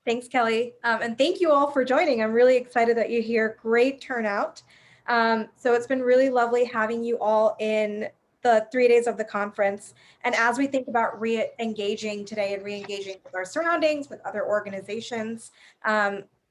Thanks, Kelly. And thank you all for joining. I'm really excited that you're here. Great turnout. So it's been really lovely having you all in the 3 days of the conference. And as we think about re-engaging today and re-engaging with our surroundings, with other organizations,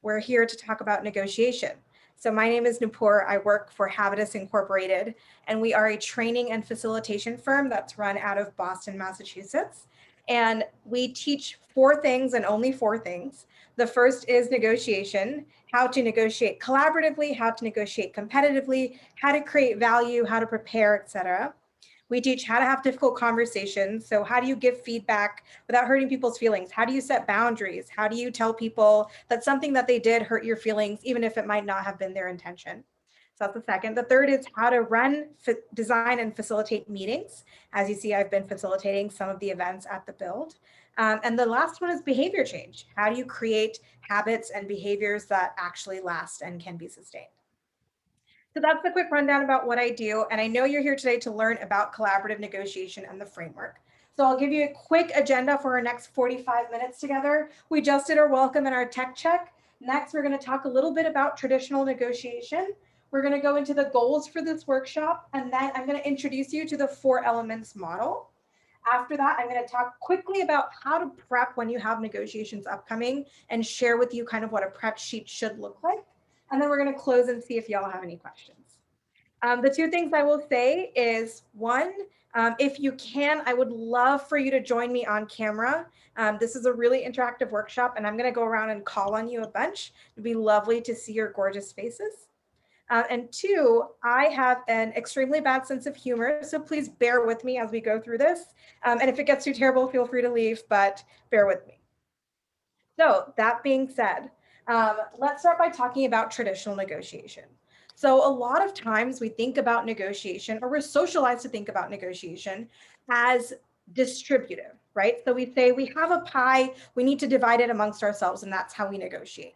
we're here to talk about negotiation. So my name is Nupur. I work for Habitus Incorporated, and we are a training and facilitation firm that's run out of Boston, Massachusetts. And we teach 4 things and only 4 things. The first is negotiation, how to negotiate collaboratively, how to negotiate competitively, how to create value, how to prepare, etc. We teach how to have difficult conversations. So how do you give feedback without hurting people's feelings? How do you set boundaries? How do you tell people that something that they did hurt your feelings, even if it might not have been their intention? So that's the second. The third is how to run, design, and facilitate meetings. As you see, I've been facilitating some of the events at the Build. And the last one is behavior change. How do you create habits and behaviors that actually last and can be sustained? So that's the quick rundown about what I do. And I know you're here today to learn about collaborative negotiation and the framework. So I'll give you a quick agenda for our next 45 minutes together. We just did our welcome and our tech check. Next, we're going to talk a little bit about traditional negotiation. We're going to go into the goals for this workshop, and then I'm going to introduce you to the 4 elements model. After that, I'm going to talk quickly about how to prep when you have negotiations upcoming and share with you kind of what a prep sheet should look like. And then we're going to close and see if y'all have any questions. The 2 things I will say is, one, if you can, I would love for you to join me on camera. This is a really interactive workshop, and I'm going to go around and call on you a bunch. It'd be lovely to see your gorgeous faces. And 2, I have an extremely bad sense of humor, so please bear with me as we go through this. And if it gets too terrible, feel free to leave, but bear with me. So that being said, let's start by talking about traditional negotiation. So a lot of times we think about negotiation, or we're socialized to think about negotiation as distributive, right? So we say we have a pie, we need to divide it amongst ourselves, and that's how we negotiate.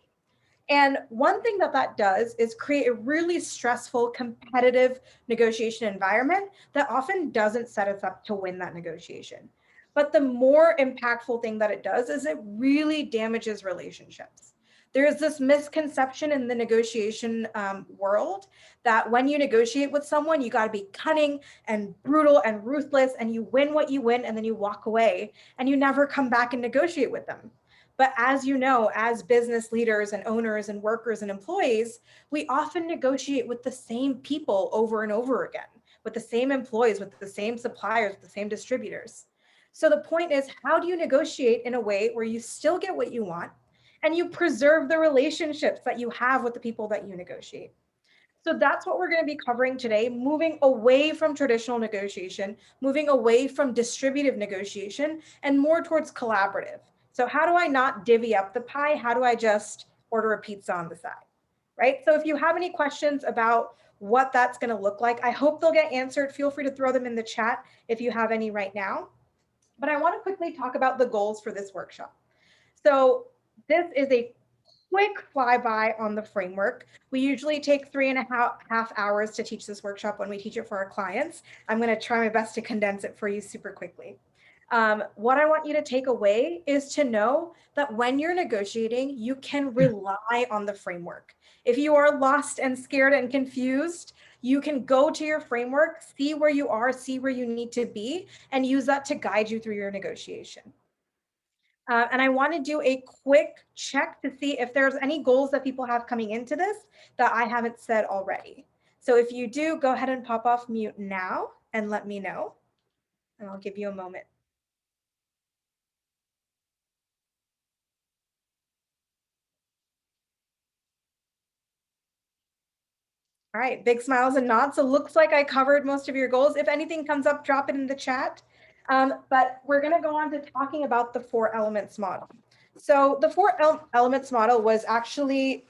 And one thing that does is create a really stressful, competitive negotiation environment that often doesn't set us up to win that negotiation. But the more impactful thing that it does is it really damages relationships. There's this misconception in the negotiation world that when you negotiate with someone, you got to be cunning and brutal and ruthless, and you win what you win, and then you walk away and you never come back and negotiate with them. But as you know, as business leaders and owners and workers and employees, we often negotiate with the same people over and over again, with the same employees, with the same suppliers, with the same distributors. So the point is, how do you negotiate in a way where you still get what you want and you preserve the relationships that you have with the people that you negotiate? So that's what we're going to be covering today, moving away from traditional negotiation, moving away from distributive negotiation, and more towards collaborative. So how do I not divvy up the pie? How do I just order a pizza on the side, right? So if you have any questions about what that's going to look like, I hope they'll get answered. Feel free to throw them in the chat if you have any right now. But I want to quickly talk about the goals for this workshop. So this is a quick flyby on the framework. We usually take 3.5 hours to teach this workshop when we teach it for our clients. I'm going to try my best to condense it for you super quickly. What I want you to take away is to know that when you're negotiating, you can rely on the framework. If you are lost and scared and confused, you can go to your framework, see where you are, see where you need to be, and use that to guide you through your negotiation. And I want to do a quick check to see if there's any goals that people have coming into this that I haven't said already. So if you do, go ahead and pop off mute now and let me know, and I'll give you a moment. All right, big smiles and nods. So looks like I covered most of your goals. If anything comes up, drop it in the chat. But we're going to go on to talking about the 4 elements model. So the 4 elements model was actually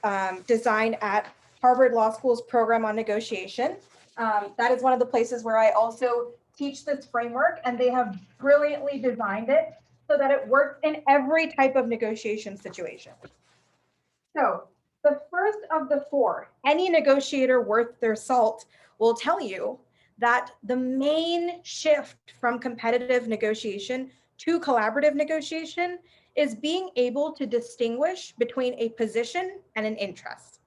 designed at Harvard Law School's program on negotiation. That is one of the places where I also teach this framework, and they have brilliantly designed it so that it works in every type of negotiation situation. So the first of the 4, any negotiator worth their salt will tell you that the main shift from competitive negotiation to collaborative negotiation is being able to distinguish between a position and an interest.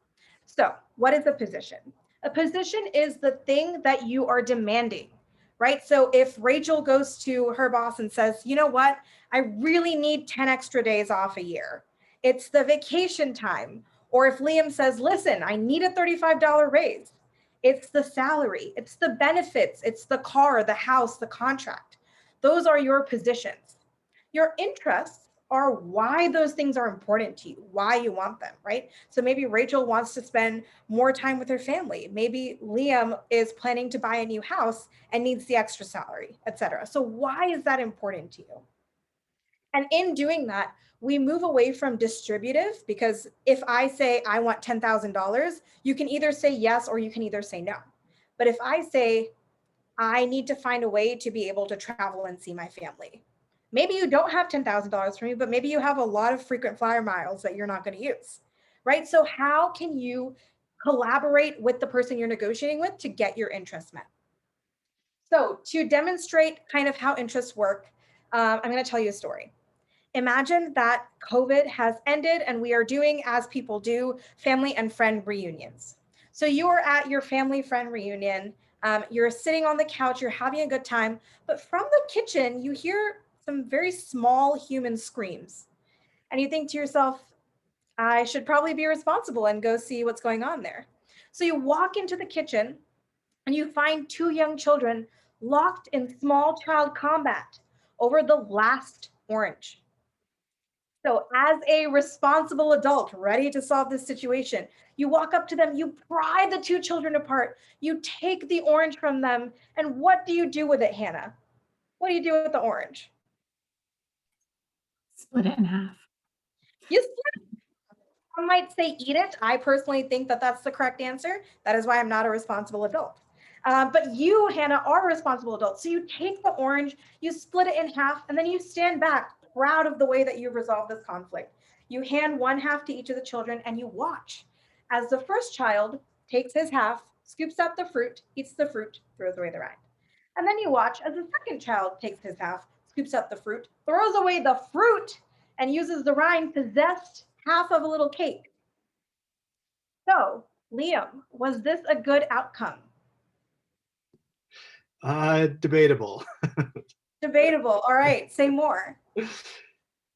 So, what is a position? A position is the thing that you are demanding, right? So, if Rachel goes to her boss and says, you know what, I really need 10 extra days off a year, it's the vacation time. Or if Liam says, listen, I need a $35 raise, it's the salary, it's the benefits, it's the car, the house, the contract. Those are your positions. Your interests are why those things are important to you, why you want them, right? So maybe Rachel wants to spend more time with her family. Maybe Liam is planning to buy a new house and needs the extra salary, etc. So why is that important to you? And in doing that, we move away from distributive, because if I say I want $10,000, you can either say yes or you can either say no. But if I say I need to find a way to be able to travel and see my family, maybe you don't have $10,000 for me, but maybe you have a lot of frequent flyer miles that you're not going to use, right? So how can you collaborate with the person you're negotiating with to get your interests met? So to demonstrate kind of how interests work, I'm going to tell you a story. Imagine that COVID has ended and we are doing, as people do, family and friend reunions. So you are at your family friend reunion, you're sitting on the couch, you're having a good time, but from the kitchen, you hear some very small human screams. And you think to yourself, I should probably be responsible and go see what's going on there. So you walk into the kitchen and you find two young children locked in small child combat over the last orange. So, as a responsible adult ready to solve this situation, you walk up to them, you pry the two children apart, you take the orange from them, and what do you do with it, Hannah? What do you do with the orange? Split it in half. You split. Some might say eat it. I personally think that that's the correct answer. That is why I'm not a responsible adult. But you, Hannah, are a responsible adult. So you take the orange, you split it in half, and then you stand back proud of the way that you've resolved this conflict. You hand one half to each of the children and you watch as the first child takes his half, scoops up the fruit, eats the fruit, throws away the rind. And then you watch as the second child takes his half, scoops up the fruit, throws away the fruit, and uses the rind possessed half of a little cake. So, Liam, was this a good outcome? Debatable. Debatable. All right, say more.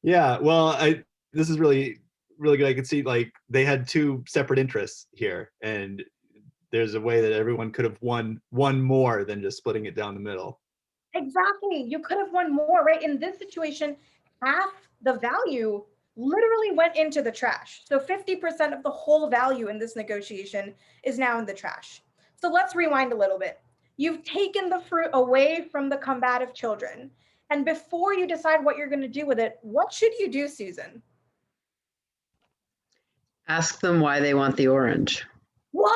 Yeah, well, this is really good. I could see like they had two separate interests here, and there's a way that everyone could have won more than just splitting it down the middle. Exactly. You could have won more, right? In this situation, half the value literally went into the trash. So 50% of the whole value in this negotiation is now in the trash. So let's rewind a little bit. You've taken the fruit away from the combative children. And before you decide what you're going to do with it, what should you do, Susan? Ask them why they want the orange. Why?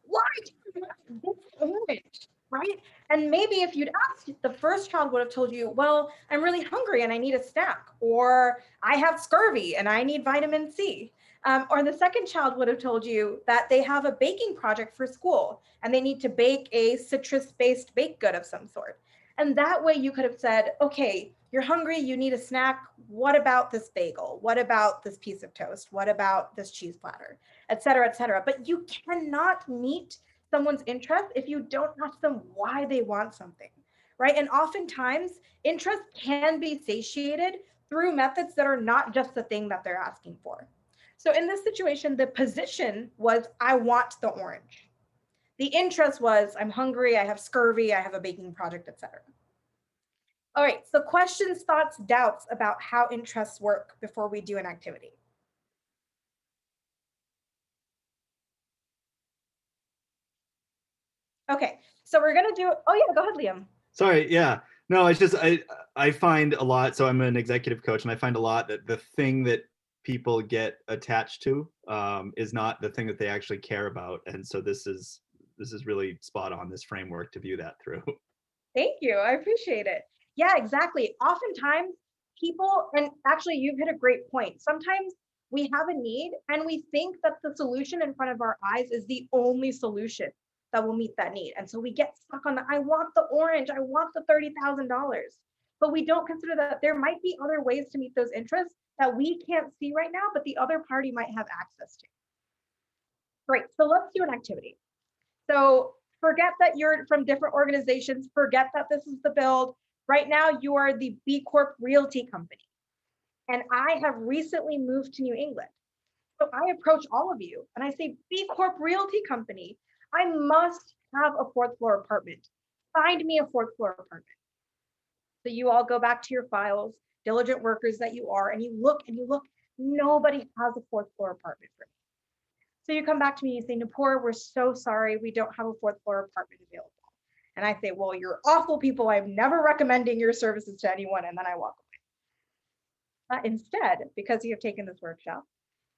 Why do you want this orange? Right? And maybe if you'd asked, the first child would have told you, well, I'm really hungry and I need a snack, or I have scurvy and I need vitamin C. Or the second child would have told you that they have a baking project for school and they need to bake a citrus-based baked good of some sort. And that way you could have said, okay, you're hungry, you need a snack. What about this bagel? What about this piece of toast? What about this cheese platter? Et cetera, et cetera. But you cannot meet someone's interest if you don't ask them why they want something, right? And oftentimes, interest can be satiated through methods that are not just the thing that they're asking for. So in this situation, the position was, I want the orange. The interest was, I'm hungry, I have scurvy, I have a baking project, etc. All right, so questions, thoughts, doubts about how interests work before we do an activity. Okay, so we're gonna do, oh yeah, go ahead, Liam. Sorry, yeah. No, it's just I find a lot, so I'm an executive coach, and I find a lot that the thing that people get attached to is not the thing that they actually care about. And so this is really spot on, this framework to view that through. Thank you. I appreciate it. Yeah, exactly. Oftentimes, people, and actually, you've hit a great point. Sometimes we have a need and we think that the solution in front of our eyes is the only solution that will meet that need. And so we get stuck on the, I want the orange, I want the $30,000. but we don't consider that there might be other ways to meet those interests that we can't see right now, but the other party might have access to. Great, so let's do an activity. So forget that you're from different organizations, forget that this is the build. Right now, you are the B Corp Realty Company. And I have recently moved to New England. So I approach all of you and I say, B Corp Realty Company, I must have a 4th floor apartment. Find me a 4th floor apartment. So you all go back to your files, diligent workers that you are, and you look, nobody has a 4th floor apartment for me. So you come back to me and you say, Nupur, we're so sorry, we don't have a 4th floor apartment available. And I say, well, you're awful people. I'm never recommending your services to anyone. And then I walk away. Instead, because you have taken this workshop,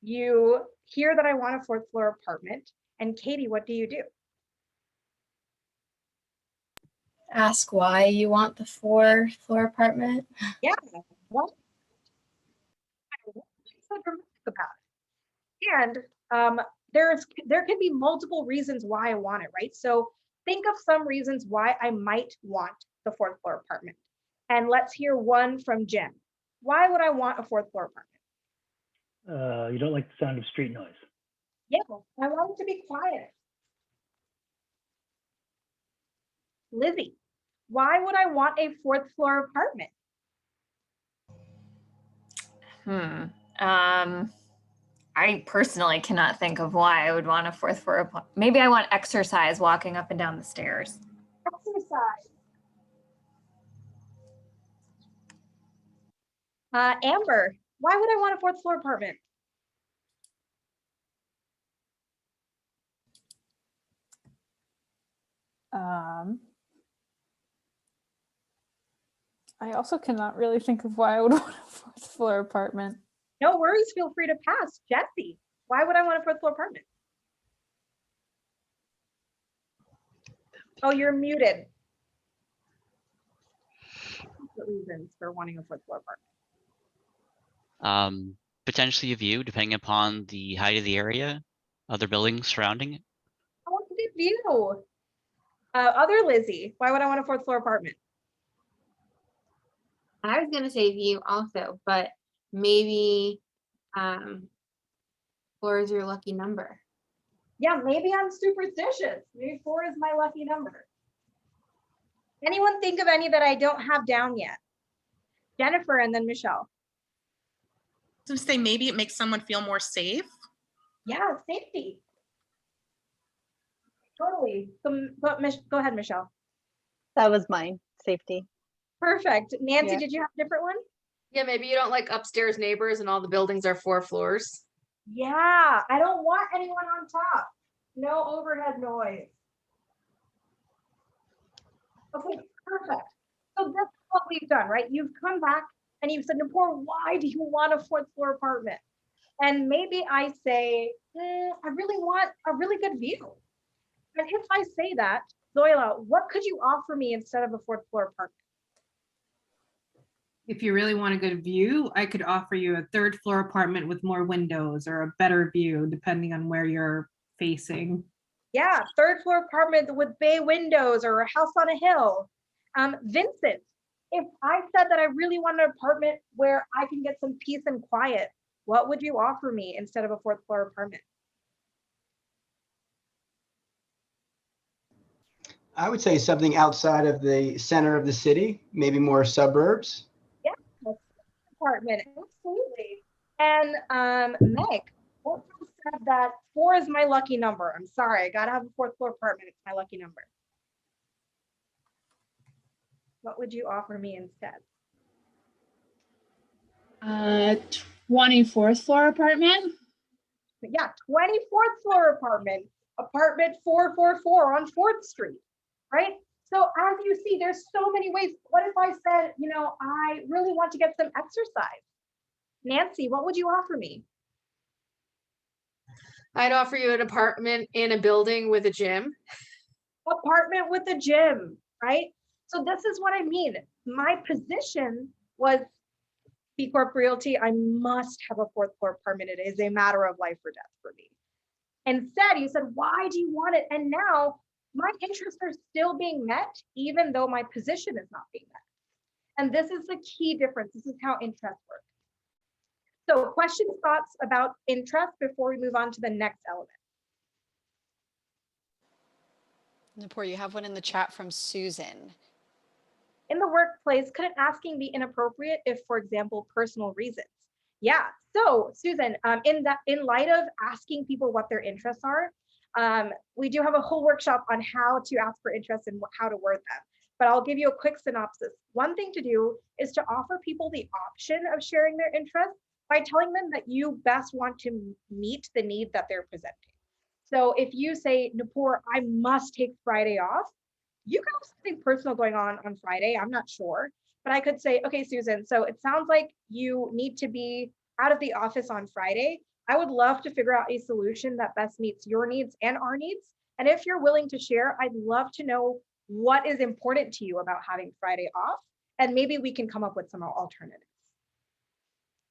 you hear that I want a 4th floor apartment. And Katie, what do you do? Ask why you want the 4th floor apartment. Yeah, what? What's so dramatic about it? And there can be multiple reasons why I want it, right? So think of some reasons why I might want the 4th floor apartment. And let's hear one from Jim. Why would I want a 4th floor apartment? You don't like the sound of street noise. Yeah, I want it to be quiet. Lizzie, why would I want a 4th floor apartment? I personally cannot think of why I would want a 4th floor apartment. Maybe I want exercise walking up and down the stairs. Exercise. Amber, why would I want a 4th floor apartment? I also cannot really think of why I would want a 4th floor apartment. No worries, feel free to pass. Jesse, why would I want a 4th floor apartment? Oh, you're muted. Reasons for wanting a 4th floor apartment. Potentially a view, depending upon the height of the area, other buildings surrounding it. I want a good view. Other Lizzie, why would I want a 4th floor apartment? I was gonna say view also, but maybe 4 is your lucky number. Yeah, maybe I'm superstitious. Maybe 4 is my lucky number. Anyone think of any that I don't have down yet? Jennifer and then Michelle. To say maybe it makes someone feel more safe. Yeah, safety. Totally. Go ahead, Michelle. That was mine, safety. Perfect. Nancy, Yeah. did you have a different one? Yeah, maybe you don't like upstairs neighbors and all the buildings are 4 floors. Yeah, I don't want anyone on top. No overhead noise. Okay, perfect. So this is what we've done, right? You've come back and you've said, Nupur, why do you want a 4th floor apartment? And maybe I say, I really want a really good view. And if I say that, Zoila, what could you offer me instead of a 4th floor apartment? If you really want a good view, I could offer you a 3rd floor apartment with more windows or a better view, depending on where you're facing. Yeah, 3rd floor apartment with bay windows or a house on a hill. Vincent, if I said that I really want an apartment where I can get some peace and quiet, what would you offer me instead of a 4th floor apartment? I would say something outside of the center of the city, maybe more suburbs. Yeah, apartment, absolutely. And Meg, what said that 4 is my lucky number? I'm sorry, I gotta have a 4th floor apartment. It's my lucky number. What would you offer me instead? 24th floor apartment. Yeah, 24th floor apartment, apartment 444 on 4th Street, right? So as you see, there's so many ways. What if I said, I really want to get some exercise? Nancy, what would you offer me? I'd offer you an apartment in a building with a gym. Apartment with a gym, right? So this is what I mean. My position was B Corp Realty. I must have a 4th floor apartment. It is a matter of life or death for me. Instead, you said, why do you want it? And now my interests are still being met, even though my position is not being met. And this is the key difference. This is how interest works. So questions, thoughts about interest before we move on to the next element. Nupur, you have one in the chat from Susan. In the workplace, couldn't asking be inappropriate if, for example, personal reasons? Yeah. So Susan, in light of asking people what their interests are, we do have a whole workshop on how to ask for interests and how to word them. But I'll give you a quick synopsis. One thing to do is to offer people the option of sharing their interests by telling them that you best want to meet the need that they're presenting. So if you say, Nupur, I must take Friday off, you could have something personal going on Friday, I'm not sure. But I could say, okay, Susan, so it sounds like you need to be out of the office on Friday. I would love to figure out a solution that best meets your needs and our needs. And if you're willing to share, I'd love to know what is important to you about having Friday off. And maybe we can come up with some alternatives.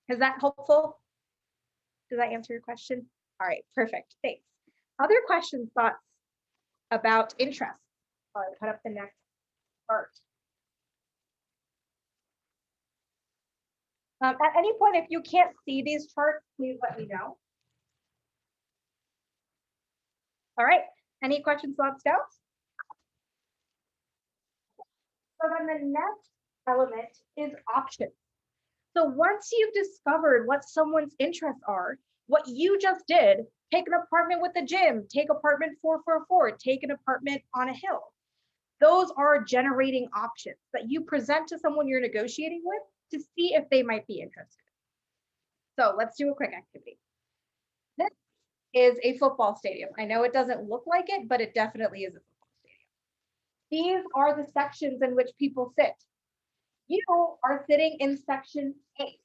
Is that helpful? Does that answer your question? All right, perfect, thanks. Other questions, thoughts about interest? I'll put up the next part. At any point, if you can't see these charts, please let me know. All right, any questions, thoughts, doubts? So then the next element is options. So once you've discovered what someone's interests are, what you just did, take an apartment with a gym, take apartment 444, take an apartment on a hill. Those are generating options that you present to someone you're negotiating with to see if they might be interested. So let's do a quick activity. This is a football stadium. I know it doesn't look like it, but it definitely is a football stadium. These are the sections in which people sit. You are sitting in section A.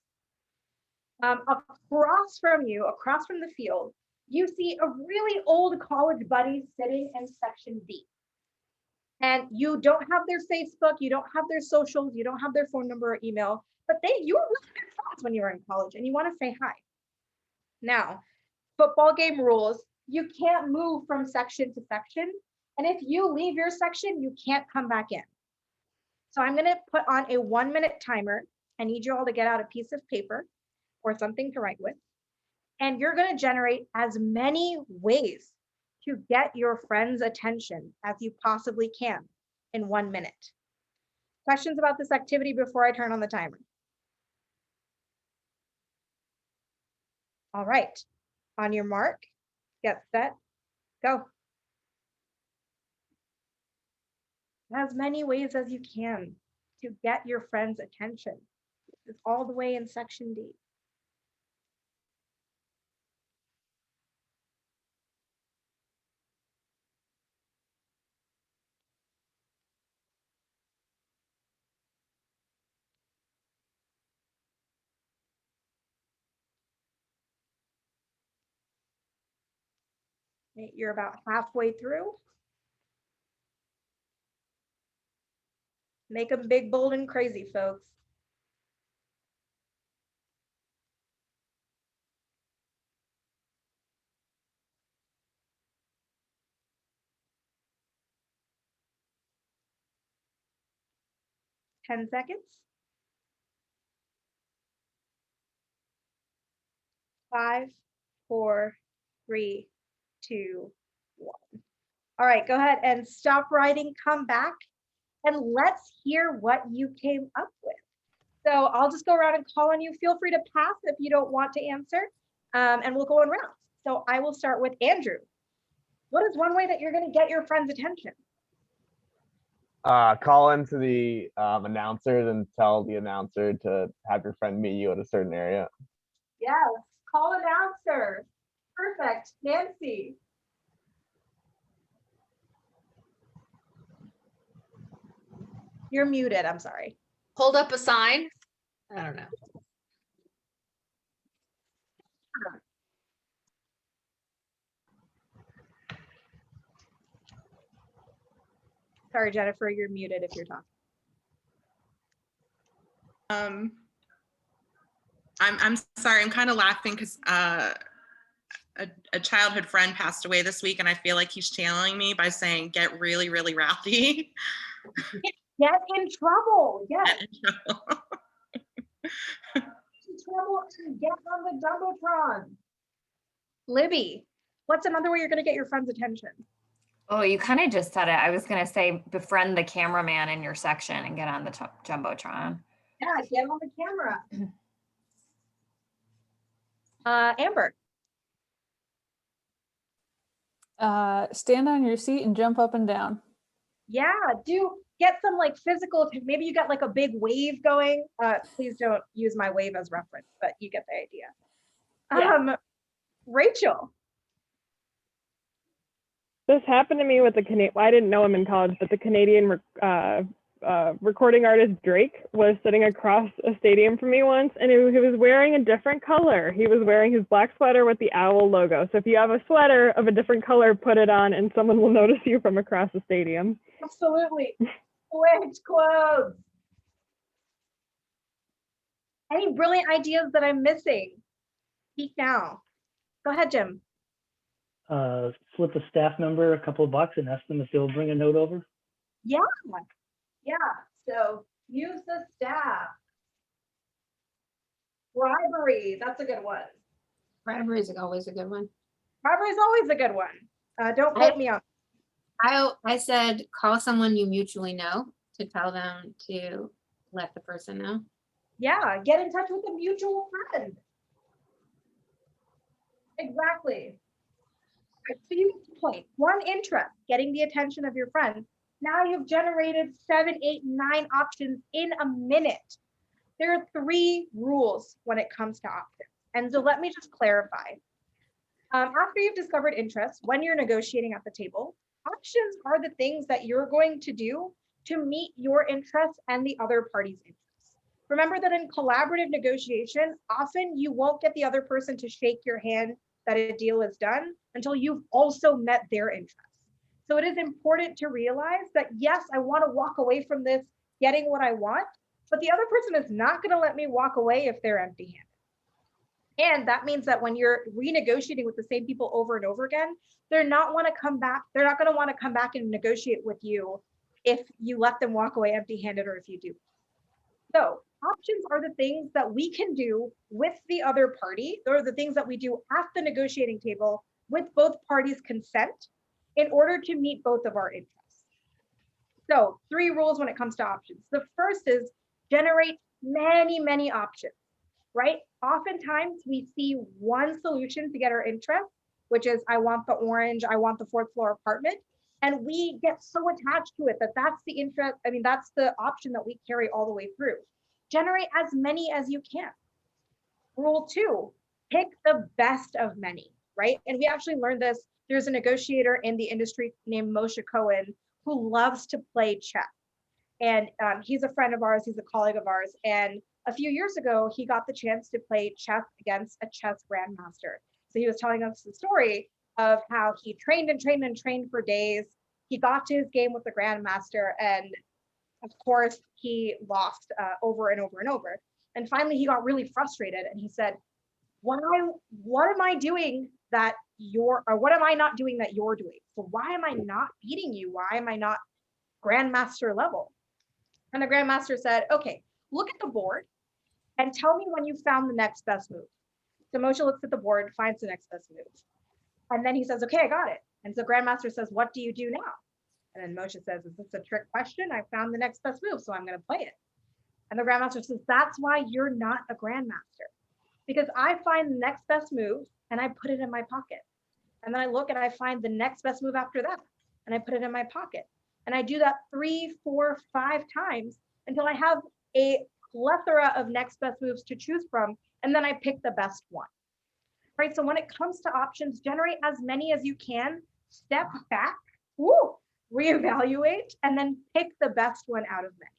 Across from you, across from the field, you see a really old college buddy sitting in section B. And you don't have their Facebook, you don't have their socials, you don't have their phone number or email, but you were really good friends when you were in college and you want to say hi. Now, football game rules, you can't move from section to section. And if you leave your section, you can't come back in. So I'm going to put on a 1-minute timer. I need you all to get out a piece of paper or something to write with. And you're going to generate as many ways to get your friend's attention as you possibly can in 1 minute. Questions about this activity before I turn on the timer? All right, on your mark, get set, go. As many ways as you can to get your friend's attention. It's all the way in section D. You're about halfway through. Make them big, bold, and crazy, folks. Ten seconds. 5, 4, 3, 2, 1. All right, go ahead and stop writing, come back, and let's hear what you came up with. So I'll just go around and call on you. Feel free to pass if you don't want to answer, and we'll go in rounds. So I will start with Andrew. What is one way that you're going to get your friend's attention? Call into the announcers and tell the announcer to have your friend meet you at a certain area. Yes, call announcer. Perfect. Nancy. You're muted, I'm sorry. Hold up a sign. I don't know. Sorry, Jennifer, you're muted if you're talking. I'm sorry, I'm kind of laughing because a childhood friend passed away this week, and I feel like he's channeling me by saying, get really, really rowdy. Get in trouble. Yes. Get in trouble. Trouble and get on the Jumbotron. Libby, what's another way you're going to get your friend's attention? Oh, you kind of just said it. I was going to say befriend the cameraman in your section and get on the Jumbotron. Yeah, get on the camera. Amber. Stand on your seat and jump up and down. Yeah, get some like physical, maybe you got like a big wave going. Please don't use my wave as reference, but you get the idea. Yeah. Rachel. This happened to me with I didn't know him in college, but the Canadian recording artist Drake was sitting across a stadium from me once, and he was wearing a different color. He was wearing his black sweater with the owl logo. So if you have a sweater of a different color, put it on and someone will notice you from across the stadium. Absolutely. Switch clothes. Any brilliant ideas that I'm missing? Speak now. Go ahead, Jim. Slip a staff member a couple of bucks and ask them if they'll bring a note over. Yeah. So use the staff. Bribery, that's a good one. Bribery is always a good one. Bribery is always a good one. Don't quote me on. I said call someone you mutually know to tell them to let the person know. Yeah, get in touch with a mutual friend. Exactly. So you get the point. One interest, getting the attention of your friend. Now you've generated 7, 8, 9 options in a minute. There are 3 rules when it comes to options. And so let me just clarify. After you've discovered interests, when you're negotiating at the table, options are the things that you're going to do to meet your interests and the other party's interests. Remember that in collaborative negotiation, often you won't get the other person to shake your hand that a deal is done until you've also met their interests. So it is important to realize that, yes, I want to walk away from this getting what I want, but the other person is not going to let me walk away if they're empty-handed. And that means that when you're renegotiating with the same people over and over again, they're not going to come back and negotiate with you if you let them walk away empty-handed or if you do. So options are the things that we can do with the other party, or the things that we do at the negotiating table with both parties' consent in order to meet both of our interests. So 3 rules when it comes to options. The first is generate many, many options, right? Oftentimes we see one solution to get our interest, which is I want the orange, I want the 4th floor apartment. And we get so attached to it that that's the interest. I mean, that's the option that we carry all the way through. Generate as many as you can. Rule 2, pick the best of many, right? And we actually learned this. There's a negotiator in the industry named Moshe Cohen who loves to play chess. And he's a friend of ours, he's a colleague of ours. And a few years ago, he got the chance to play chess against a chess grandmaster. So he was telling us the story of how he trained and trained and trained for days. He got to his game with the grandmaster, and of course, he lost over and over and over. And finally, he got really frustrated, and he said, what am I doing that what am I not doing that you're doing? So why am I not beating you? Why am I not grandmaster level? And the grandmaster said, okay, look at the board and tell me when you found the next best move. So Moshe looks at the board, finds the next best move. And then he says, okay, I got it. And so grandmaster says, what do you do now? And then Moshe says, is this a trick question? I found the next best move, so I'm going to play it. And the grandmaster says, that's why you're not a grandmaster. Because I find the next best move and I put it in my pocket. And then I look and I find the next best move after that and I put it in my pocket. And I do that 3, 4, 5 times until I have a plethora of next best moves to choose from. And then I pick the best one. Right? So when it comes to options, generate as many as you can, step back, reevaluate, and then pick the best one out of many.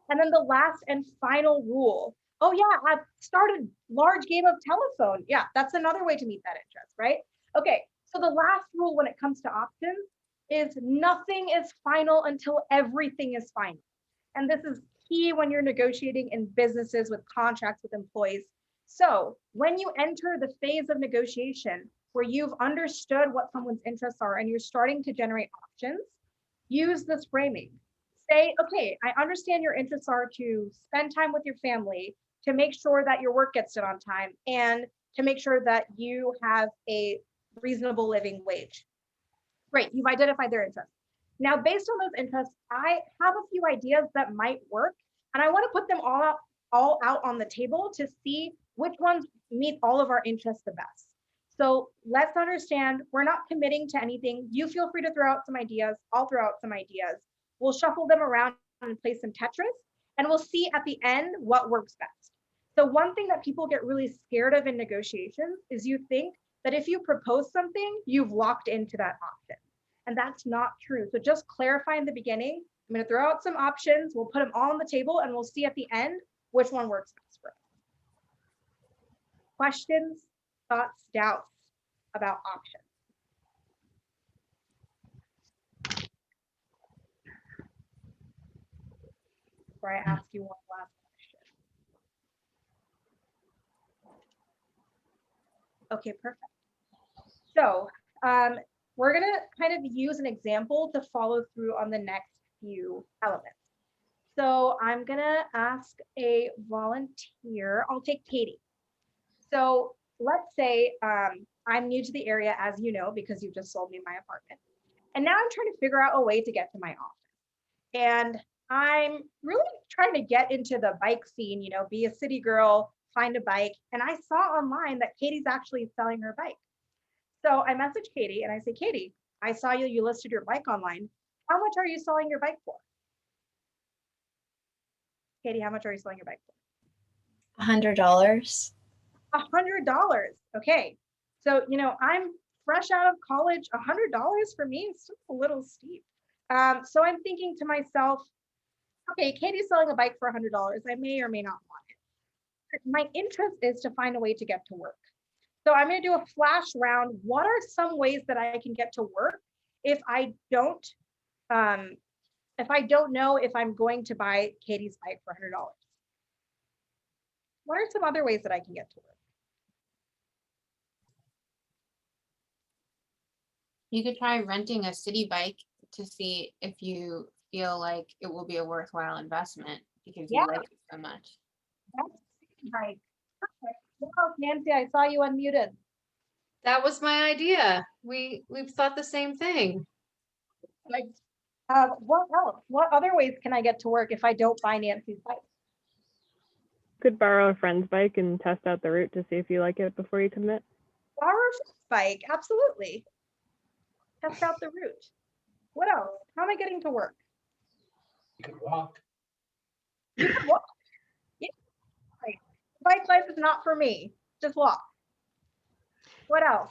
And then the last and final rule. Oh yeah, I've started large game of telephone. Yeah, that's another way to meet that interest, right? Okay, so the last rule when it comes to options is nothing is final until everything is final. And this is key when you're negotiating in businesses with contracts with employees. So when you enter the phase of negotiation where you've understood what someone's interests are and you're starting to generate options, use this framing. say, okay, I understand your interests are to spend time with your family, to make sure that your work gets done on time, and to make sure that you have a reasonable living wage. Great, you've identified their interests. Now, based on those interests, I have a few ideas that might work, and I want to put them all out on the table to see which ones meet all of our interests the best. So let's understand, we're not committing to anything. You feel free to throw out some ideas. I'll throw out some ideas. We'll shuffle them around and play some Tetris, and we'll see at the end what works best. So one thing that people get really scared of in negotiations is you think that if you propose something, you've locked into that option. And that's not true. So just clarify in the beginning. I'm going to throw out some options. We'll put them all on the table and we'll see at the end which one works best for us. Questions, thoughts, doubts about options? Before I ask you one last question. Okay, perfect. So we're going to kind of use an example to follow through on the next few elements. So I'm going to ask a volunteer. I'll take Katie. So let's say I'm new to the area, as you know, because you just sold me my apartment. And now I'm trying to figure out a way to get to my office. And I'm really trying to get into the bike scene, you know, be a city girl, find a bike. And I saw online that Katie's actually selling her bike. So I messaged Katie and I say, Katie, I saw you listed your bike online. How much are you selling your bike for? Katie, how much are you selling your bike for? $100. $100. Okay. So, you know, I'm fresh out of college. $100 for me is still a little steep. So I'm thinking to myself, okay, Katie's selling a bike for $100. I may or may not want it. My interest is to find a way to get to work. So I'm going to do a flash round. What are some ways that I can get to work if I don't know if I'm going to buy Katie's bike for $100? What are some other ways that I can get to work? You could try renting a city bike to see if you feel like it will be a worthwhile investment because you like it so much. That's city bike. Perfect. Wow, Nancy, I saw you unmuted. That was my idea. We've thought the same thing. Like, what else? What other ways can I get to work if I don't buy Nancy's bike? Could borrow a friend's bike and test out the route to see if you like it before you commit. Borrow a friend's bike, absolutely. Test out the route. What else? How am I getting to work? You could walk. You can walk. Yeah. Right. Bike life is not for me. Just walk. What else?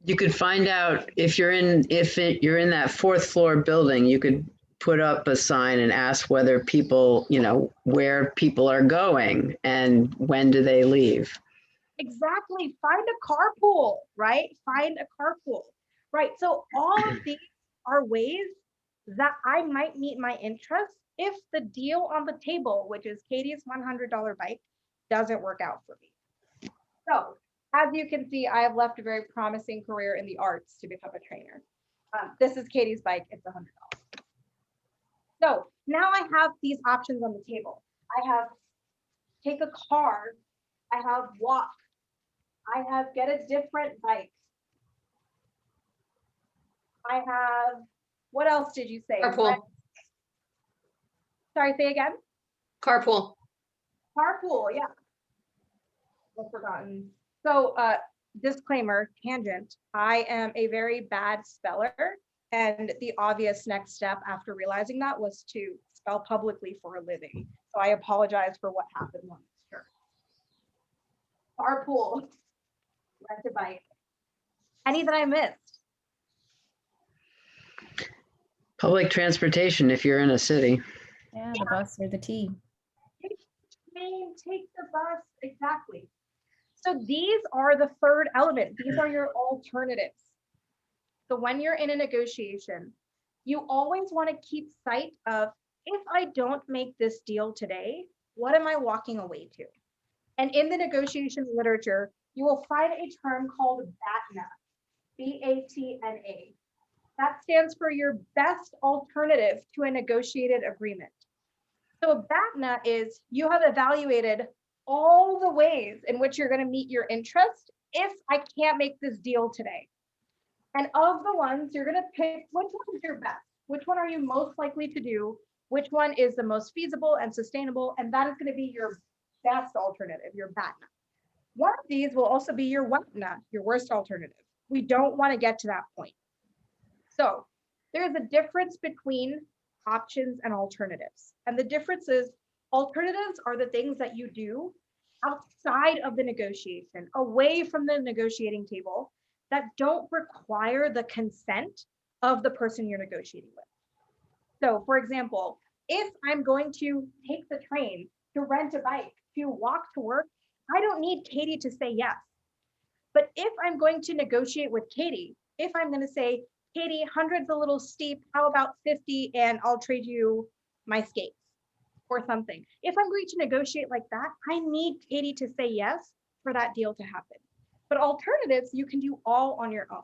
You could find out if you're in that fourth floor building, you could put up a sign and ask whether people, you know, where people are going and when do they leave. Exactly. Find a carpool, right? Find a carpool, right? So all of these are ways that I might meet my interests if the deal on the table, which is Katie's $100 bike, doesn't work out for me. So as you can see, I have left a very promising career in the arts to become a trainer. This is Katie's bike. It's $100. So now I have these options on the table. I have take a car. I have walk. I have get a different bike. I have, what else did you say? Carpool. Sorry, say again? Carpool. Carpool, yeah. I've forgotten. So disclaimer, tangent, I am a very bad speller. And the obvious next step after realizing that was to spell publicly for a living. So I apologize for what happened once. Sure. Carpool, rent a bike. Any that I missed? Public transportation if you're in a city. Yeah, the bus or the T. Take the train, take the bus, exactly. So these are the third element. These are your alternatives. So when you're in a negotiation, you always want to keep sight of, if I don't make this deal today, what am I walking away to? And in the negotiation literature, you will find a term called BATNA, B-A-T-N-A. That stands for your best alternative to a negotiated agreement. So a BATNA is you have evaluated all the ways in which you're going to meet your interest if I can't make this deal today. And of the ones, you're going to pick which one is your best, which one are you most likely to do, which one is the most feasible and sustainable, and that is going to be your best alternative, your BATNA. One of these will also be your WATNA, your worst alternative. We don't want to get to that point. So there is a difference between options and alternatives. And the difference is alternatives are the things that you do outside of the negotiation, away from the negotiating table, that don't require the consent of the person you're negotiating with. So for example, if I'm going to take the train, to rent a bike, to walk to work, I don't need Katie to say yes. But if I'm going to negotiate with Katie, if I'm going to say, Katie, 100's a little steep, how about 50 and I'll trade you my skates or something. If I'm going to negotiate like that, I need Katie to say yes for that deal to happen. But alternatives, you can do all on your own.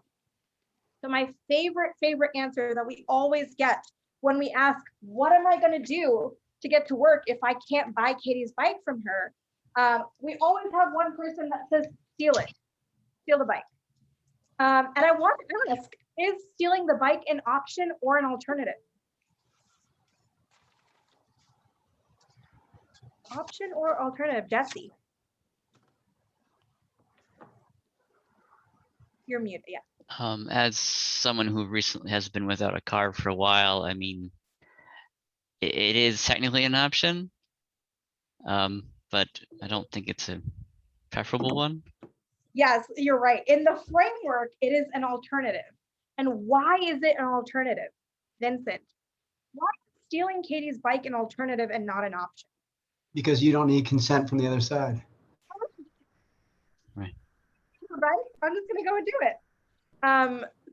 So my favorite answer that we always get when we ask, what am I going to do to get to work if I can't buy Katie's bike from her? We always have one person that says, steal it, steal the bike. And I want to ask, is stealing the bike an option or an alternative? Option or alternative, Jesse? You're muted, yeah. As someone who recently has been without a car for a while, I mean, it is technically an option, but I don't think it's a preferable one. Yes, you're right. In the framework, it is an alternative. And why is it an alternative, Vincent? Why is stealing Katie's bike an alternative and not an option? Because you don't need consent from the other side. Right. Right? I'm just gonna go and do it.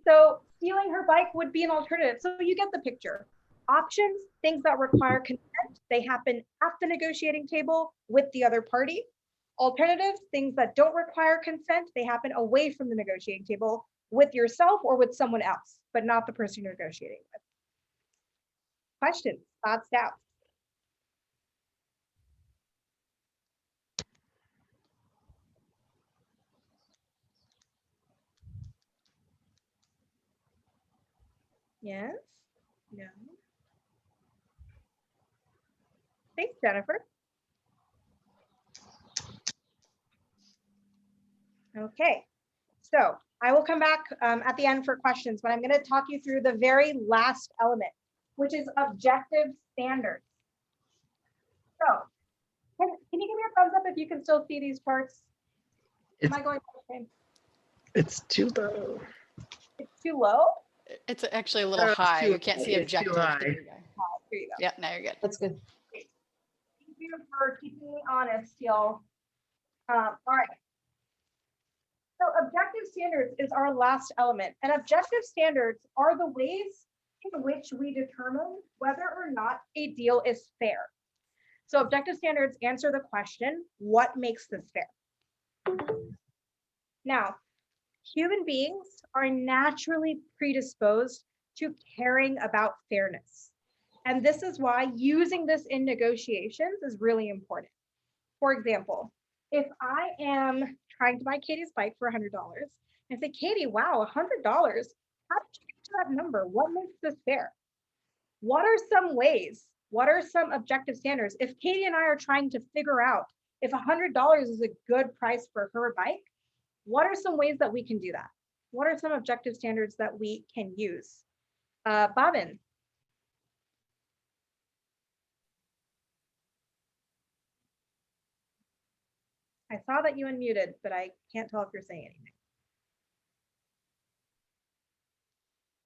So stealing her bike would be an alternative. So you get the picture. Options, things that require consent, they happen at the negotiating table with the other party. Alternatives, things that don't require consent, they happen away from the negotiating table with yourself or with someone else, but not the person you're negotiating with. Questions, thoughts, doubts? Yes? No? Thanks, Jennifer. Okay, so I will come back at the end for questions, but I'm going to talk you through the very last element, which is objective standards. So can you give me a thumbs up if you can still see these charts? Am I going okay? It's too low. It's too low? It's actually a little it's high. too You can't see high. It's objective. too high. There you go. Here you go. Yeah, now you're good. That's good. Thank you for keeping me honest, y'all. All right. So objective standards is our last element, and objective standards are the ways in which we determine whether or not a deal is fair. So objective standards answer the question, what makes this fair? Now, human beings are naturally predisposed to caring about fairness. And this is why using this in negotiations is really important. For example, if I am trying to buy Katie's bike for $100 and say, Katie, wow, $100, how did you get to that number? What makes this fair? What are some ways? What are some objective standards? If Katie and I are trying to figure out if $100 is a good price for her bike, what are some ways that we can do that? What are some objective standards that we can use? Bhavin. I saw that you unmuted, but I can't tell if you're saying anything.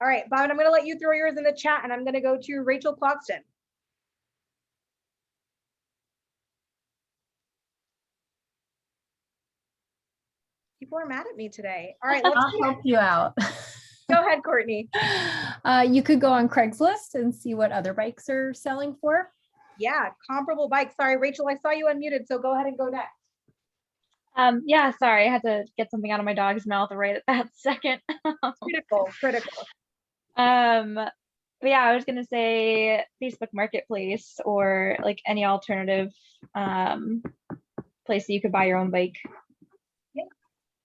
All right, Bhavin, I'm going to let you throw yours in the chat, and I'm going to go to Rachel Clogston. People are mad at me today. All right, let's I'll help you out. Go ahead, Courtney. You could go on Craigslist and see what other bikes are selling for. Yeah, comparable bikes. Sorry, Rachel, I saw you unmuted, so go ahead and go next. Yeah, sorry, I had to get something out of my dog's mouth right at that second. Critical. But yeah, I was gonna say Facebook Marketplace or like any alternative place that you could buy your own bike. Yeah.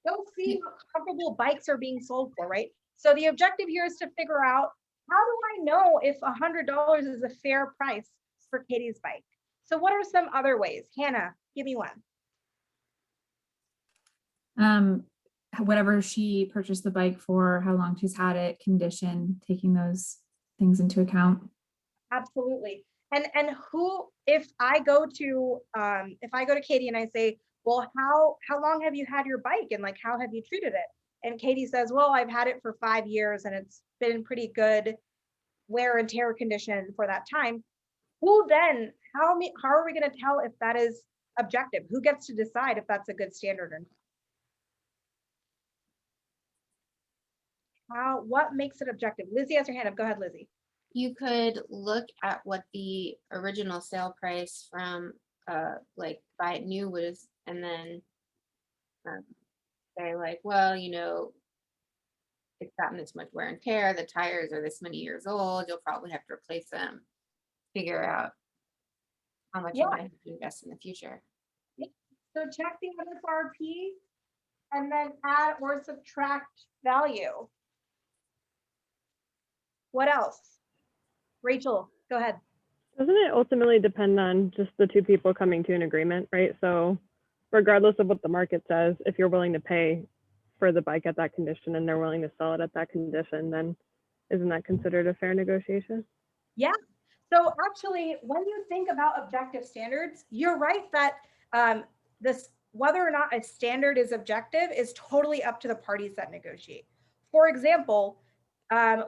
Go see what comparable bikes are being sold for, right? So the objective here is to figure out, how do I know if $100 is a fair price for Katie's bike? So what are some other ways? Hannah, give me one. Whatever she purchased the bike for, how long she's had it, condition, taking those things into account. Absolutely. And who, if I go to Katie and I say, well, how long have you had your bike and like how have you treated it? And Katie says, well, I've had it for 5 years and it's been in pretty good wear and tear condition for that time. Who then, how are we going to tell if that is objective? Who gets to decide if that's a good standard or not? What makes it objective? Lizzie has her hand up. Go ahead, Lizzie. You could look at what the original sale price from like buy it new was, and then say like, well, you know, it's gotten this much wear and tear, the tires are this many years old, you'll probably have to replace them. Figure out how much you might have to invest in the future. So check the MSRP and then add or subtract value. What else? Rachel, go ahead. Doesn't it ultimately depend on just the two people coming to an agreement, right? So regardless of what the market says, if you're willing to pay for the bike at that condition and they're willing to sell it at that condition, then isn't that considered a fair negotiation? Yeah. So actually, when you think about objective standards, you're right that this, whether or not a standard is objective is totally up to the parties that negotiate. For example,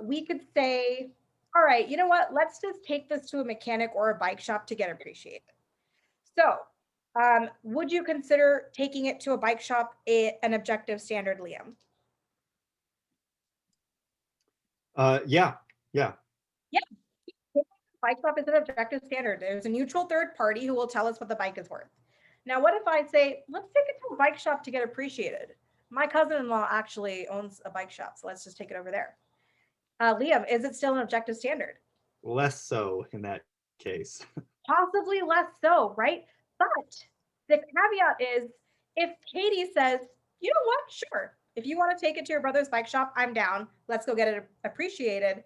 we could say, all right, you know what, let's just take this to a mechanic or a bike shop to get appreciated. So would you consider taking it to a bike shop an objective standard, Liam? Yeah. Bike shop is an objective standard. There's a neutral third party who will tell us what the bike is worth. Now, what if I say, let's take it to a bike shop to get appreciated? My cousin-in-law actually owns a bike shop, so let's just take it over there. Liam, is it still an objective standard? Less so in that case. Possibly less so, right? But the caveat is, if Katie says, you know what, sure, if you want to take it to your brother's bike shop, I'm down. Let's go get it appreciated.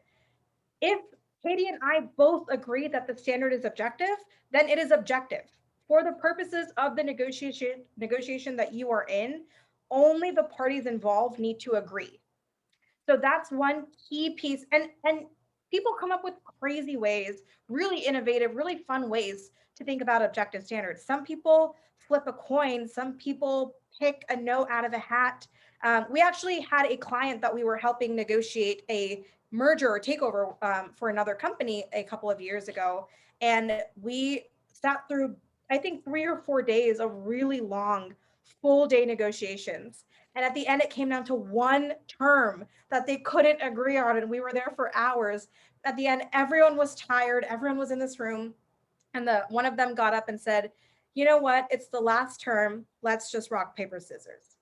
If Katie and I both agree that the standard is objective, then it is objective. For the purposes of the negotiation that you are in, only the parties involved need to agree. So that's one key piece. And people come up with crazy ways, really innovative, really fun ways to think about objective standards. Some people flip a coin, some people pick a note out of a hat. We actually had a client that we were helping negotiate a merger or takeover for another company a couple of years ago. And we sat through, I think, 3 or 4 days of really long full day negotiations. And at the end, it came down to one term that they couldn't agree on. And we were there for hours. At the end, everyone was tired. Everyone was in this room. And one of them got up and said, you know what? It's the last term. Let's just rock, paper, scissors.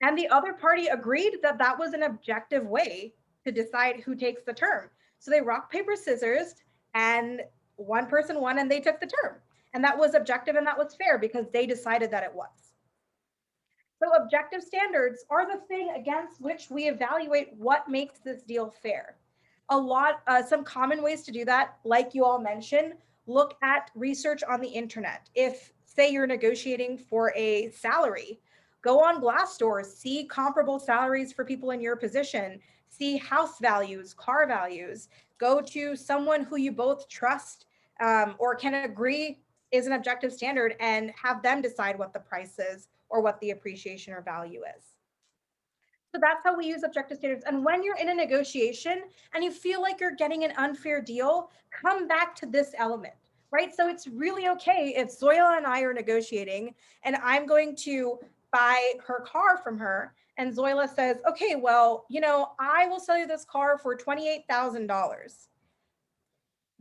And the other party agreed that that was an objective way to decide who takes the term. So they rock, paper, scissors, and one person won and they took the term. And that was objective and that was fair because they decided that it was. So objective standards are the thing against which we evaluate what makes this deal fair. Some common ways to do that, like you all mentioned, look at research on the internet. If, say, you're negotiating for a salary, go on Glassdoor, see comparable salaries for people in your position, see house values, car values, go to someone who you both trust or can agree is an objective standard and have them decide what the price is or what the appreciation or value is. So that's how we use objective standards. And when you're in a negotiation and you feel like you're getting an unfair deal, come back to this element, right? So it's really okay if Zoila and I are negotiating and I'm going to buy her car from her and Zoila says, okay, well, you know, I will sell you this car for $28,000.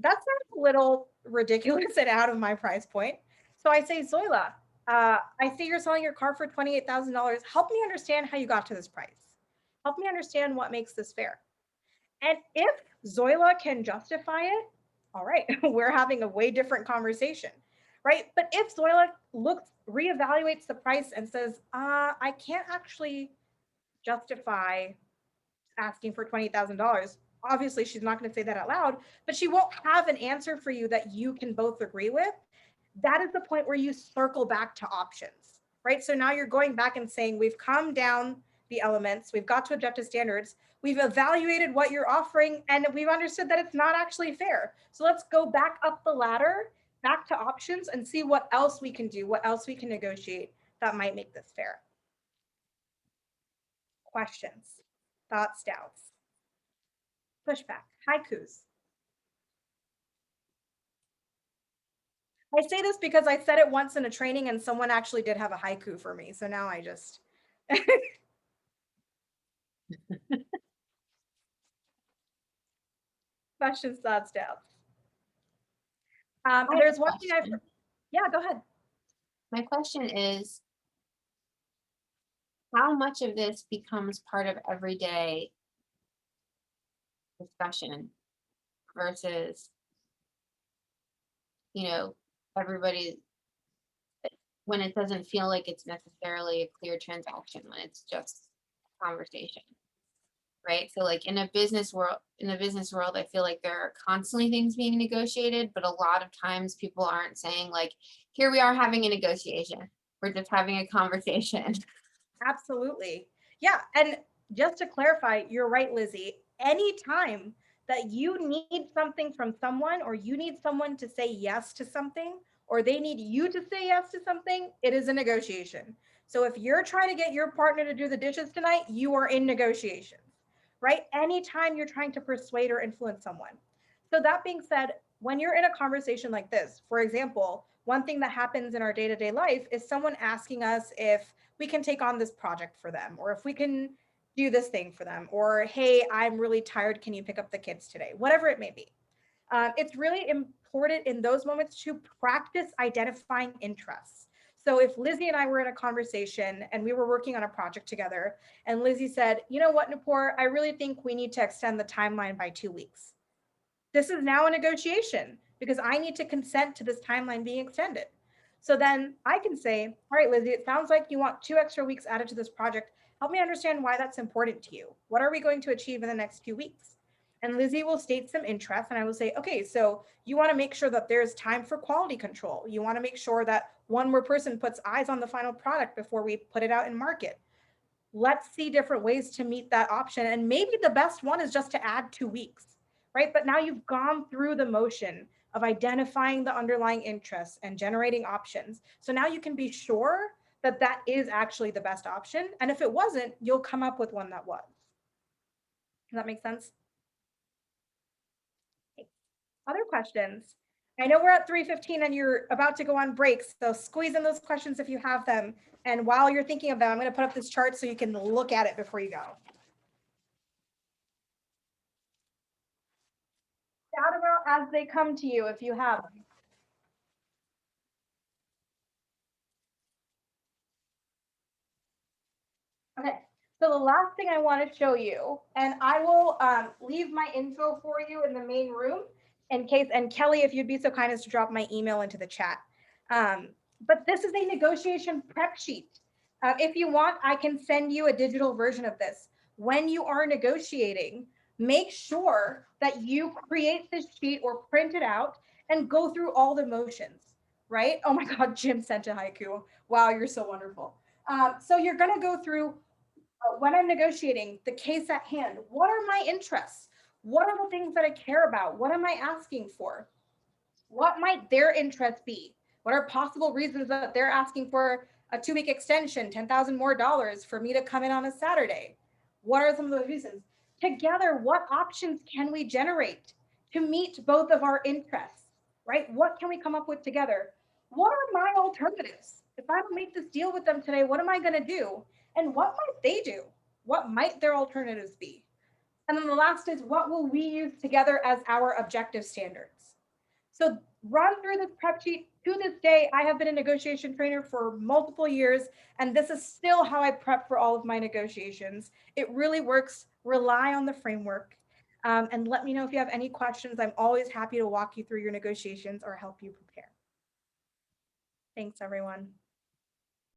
That sounds a little ridiculous and out of my price point. So I say, Zoila, I see you're selling your car for $28,000. Help me understand how you got to this price. Help me understand what makes this fair. And if Zoila can justify it, all right, we're having a way different conversation, right? But if Zoila reevaluates the price and says, I can't actually justify asking for $20,000, obviously she's not going to say that out loud, but she won't have an answer for you that you can both agree with. That is the point where you circle back to options, right? So now you're going back and saying, we've come down the elements, we've got to objective standards, we've evaluated what you're offering, and we've understood that it's not actually fair. So let's go back up the ladder, back to options, and see what else we can do, what else we can negotiate that might make this fair. Questions, thoughts, doubts, pushback, haikus. I say this because I said it once in a training and someone actually did have a haiku for me. So now I just. Questions, thoughts, doubts. There's one thing yeah, go ahead. My question is, how much of this becomes part of everyday discussion versus, everybody, when it doesn't feel like it's necessarily a clear transaction, when it's just conversation, right? So like in a business world, I feel like there are constantly things being negotiated, but a lot of times people aren't saying like, here we are having a negotiation. We're just having a conversation. Absolutely. Yeah. And just to clarify, you're right, Lizzie. Anytime that you need something from someone, or you need someone to say yes to something, or they need you to say yes to something, it is a negotiation. So if you're trying to get your partner to do the dishes tonight, you are in negotiations, right? Anytime you're trying to persuade or influence someone. So that being said, when you're in a conversation like this, for example, one thing that happens in our day-to-day life is someone asking us if we can take on this project for them, or if we can do this thing for them, or hey, I'm really tired, can you pick up the kids today? Whatever it may be. It's really important in those moments to practice identifying interests. So if Lizzie and I were in a conversation and we were working on a project together, and Lizzie said, you know what, Nupur, I really think we need to extend the timeline by 2 weeks. This is now a negotiation because I need to consent to this timeline being extended. So then I can say, all right, Lizzie, it sounds like you want 2 extra weeks added to this project. Help me understand why that's important to you. What are we going to achieve in the next few weeks? And Lizzie will state some interest, and I will say, okay, so you want to make sure that there's time for quality control. You want to make sure that one more person puts eyes on the final product before we put it out in market. Let's see different ways to meet that option. And maybe the best one is just to add 2 weeks, right? But now you've gone through the motion of identifying the underlying interests and generating options. So now you can be sure that that is actually the best option. And if it wasn't, you'll come up with one that was. Does that make sense? Other questions? I know we're at 3:15 and you're about to go on breaks, so squeeze in those questions if you have them. And while you're thinking of them, I'm going to put up this chart so you can look at it before you go. Shout about as they come to you if you have them. Okay, so the last thing I want to show you, and I will leave my info for you in the main room in case, and Kelly, if you'd be so kind as to drop my email into the chat. But this is a negotiation prep sheet. If you want, I can send you a digital version of this. When you are negotiating, make sure that you create this sheet or print it out and go through all the motions, right? Oh my God, Jim sent a haiku. Wow, you're so wonderful. So you're gonna go through when I'm negotiating the case at hand, what are my interests? What are the things that I care about? What am I asking for? What might their interests be? What are possible reasons that they're asking for a 2-week extension, $10,000 more for me to come in on a Saturday? What are some of those reasons? Together, what options can we generate to meet both of our interests, right? What can we come up with together? What are my alternatives? If I don't make this deal with them today, what am I going to do? And what might they do? What might their alternatives be? And then the last is, what will we use together as our objective standards? So run through this prep sheet. To this day, I have been a negotiation trainer for multiple years, and this is still how I prep for all of my negotiations. It really works. Rely on the framework. And let me know if you have any questions. I'm always happy to walk you through your negotiations or help you prepare. Thanks, everyone.